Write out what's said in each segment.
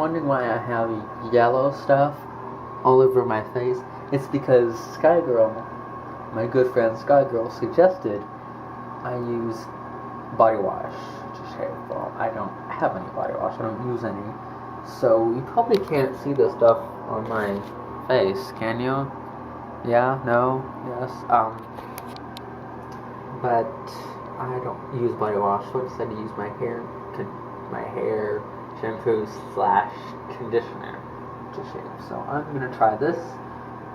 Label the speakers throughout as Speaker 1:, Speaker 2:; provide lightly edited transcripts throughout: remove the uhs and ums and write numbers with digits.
Speaker 1: wondering why I have yellow stuff all over my face, it's because Skygirl, my good friend Skygirl, suggested I use body wash to shave. Well, I don't have any body wash. I don't use any. So you probably can't see this stuff on my face, can you? Yeah? No? Yes? But I don't use body wash, so I decided to use my hair shampoo slash conditioner to shave. So I'm gonna try this,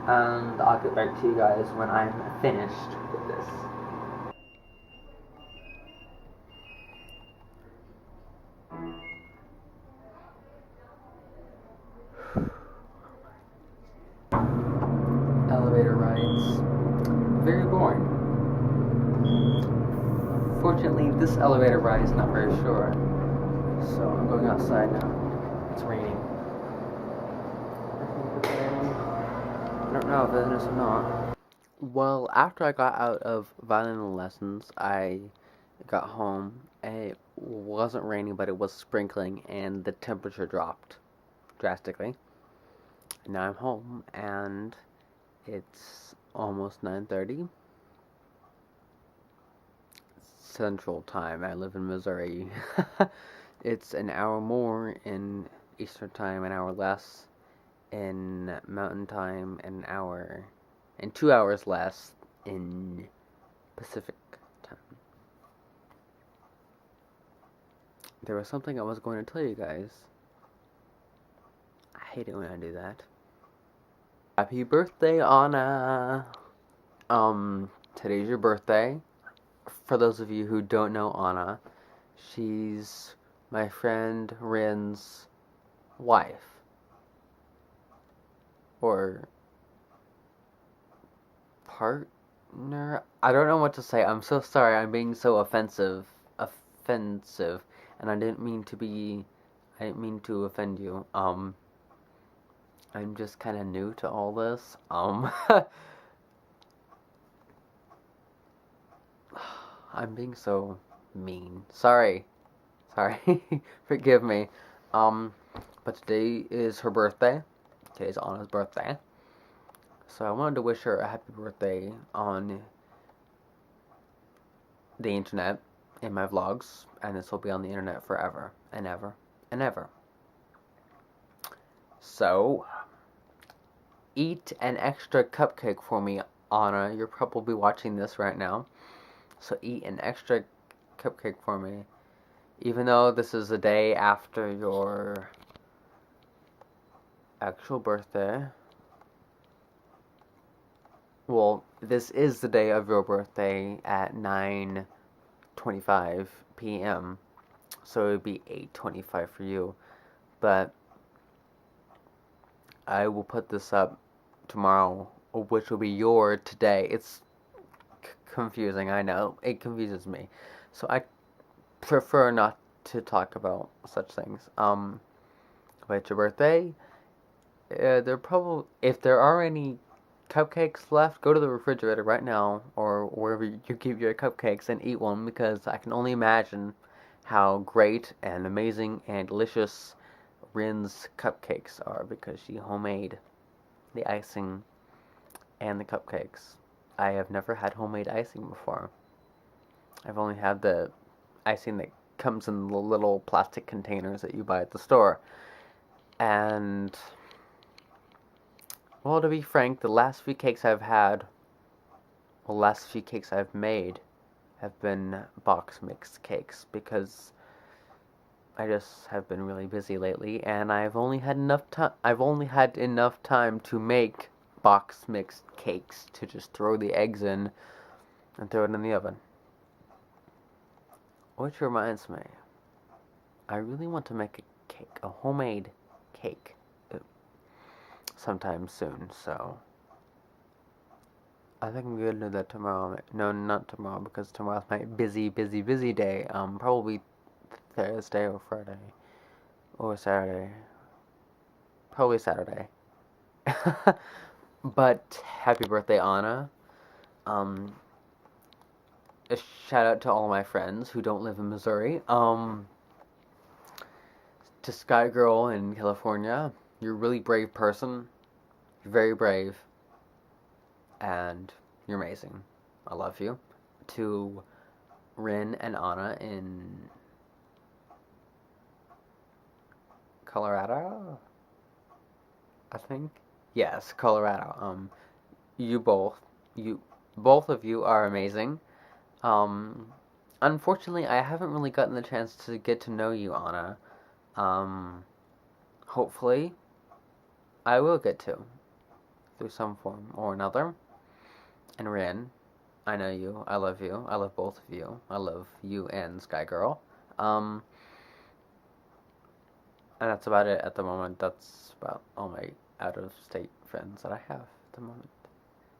Speaker 1: and I'll get back to you guys when I'm finished with this. Elevator rides. Very boring. Fortunately, this elevator ride is not very short, so I'm going outside now. It's raining. I don't know if it is or not. Well, after I got out of violin lessons, I got home. It wasn't raining, but it was sprinkling, and the temperature dropped drastically. And now I'm home, and it's almost 9:30 Central Time. I live in Missouri. It's an hour more in Eastern Time, an hour less in Mountain Time, and 2 hours less in Pacific Time. There was something I was going to tell you guys. I hate it when I do that. Happy birthday, Anna! Today's your birthday. For those of you who don't know Anna, she's my friend Rin's wife. Or partner? I don't know what to say. I'm so sorry. I'm being so offensive, and I didn't mean to offend you. I'm just kind of new to all this. I'm being so mean. Sorry. Forgive me. But today is her birthday. Today's Anna's birthday. So I wanted to wish her a happy birthday on the internet in my vlogs, and this will be on the internet forever and ever and ever. So, eat an extra cupcake for me, Anna. You're probably watching this right now. So eat an extra cupcake for me. Even though this is the day after your actual birthday. Well, this is the day of your birthday at 9:25 p.m. So it would be 8:25 for you. But I will put this up tomorrow, which will be your today. It's confusing, I know. It confuses me. So I prefer not to talk about such things. But it's your birthday. If there are any cupcakes left, go to the refrigerator right now, or wherever you keep your cupcakes, and eat one, because I can only imagine how great and amazing and delicious Rin's cupcakes are, because she homemade the icing and the cupcakes. I have never had homemade icing before. I've only had the icing that comes in the little plastic containers that you buy at the store. And, well, to be frank, the last few cakes I've made have been box mixed cakes, because I just have been really busy lately, and I've only had enough time to make box mixed cakes to just throw the eggs in and throw it in the oven. Which reminds me, I really want to make a homemade cake, sometime soon, so I think I'm gonna do that tomorrow. No, not tomorrow, because tomorrow's my busy day. Probably Thursday or Friday or Saturday. Probably Saturday. But happy birthday, Anna. A shout out to all my friends who don't live in Missouri. to Sky Girl in California. You're a really brave person. You're very brave. And you're amazing. I love you. To Rin and Anna in Colorado, I think. Yes, Colorado. You both, you both of you are amazing. Um, Unfortunately, I haven't really gotten the chance to get to know you, Anna. Um, Hopefully, I will get to through some form or another. And Rin, I know you. I love you. I love both of you. I love you and Sky Girl. Um, and that's about it at the moment. That's about all my out of state friends that I have at the moment.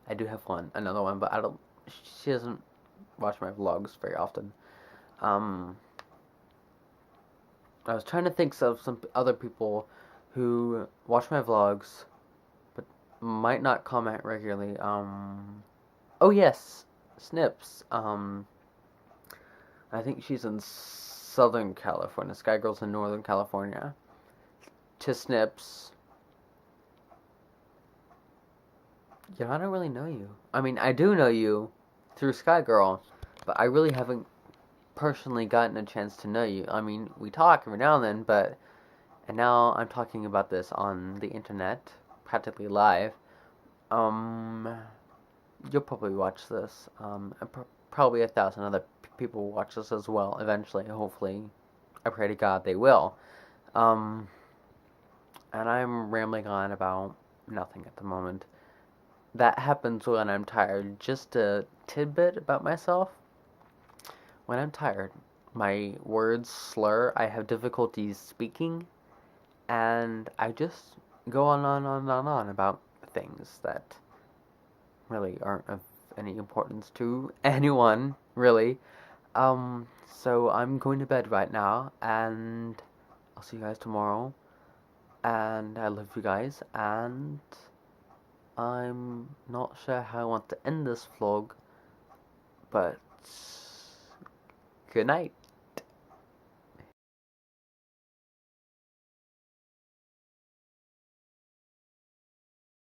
Speaker 1: I do have another one, but I don't. She doesn't watch my vlogs very often. Um, I was trying to think of some other people who watch my vlogs, but might not comment regularly. Oh yes, Snips. I think she's in Southern California. Sky Girl's in Northern California. To Snips. Yeah, I don't really know you. I mean, I do know you through Sky Girl, but I really haven't personally gotten a chance to know you. I mean, we talk every now and then, but and now I'm talking about this on the internet, practically live. Um, you'll probably watch this. And probably 1,000 other people will watch this as well eventually. Hopefully, I pray to God they will. Um, and I'm rambling on about nothing at the moment. That happens when I'm tired. Just a tidbit about myself. When I'm tired, my words slur. I have difficulties speaking, and I just go on about things that really aren't of any importance to anyone, really. So I'm going to bed right now, and I'll see you guys tomorrow. And I love you guys, and I'm not sure how I want to end this vlog, but good night.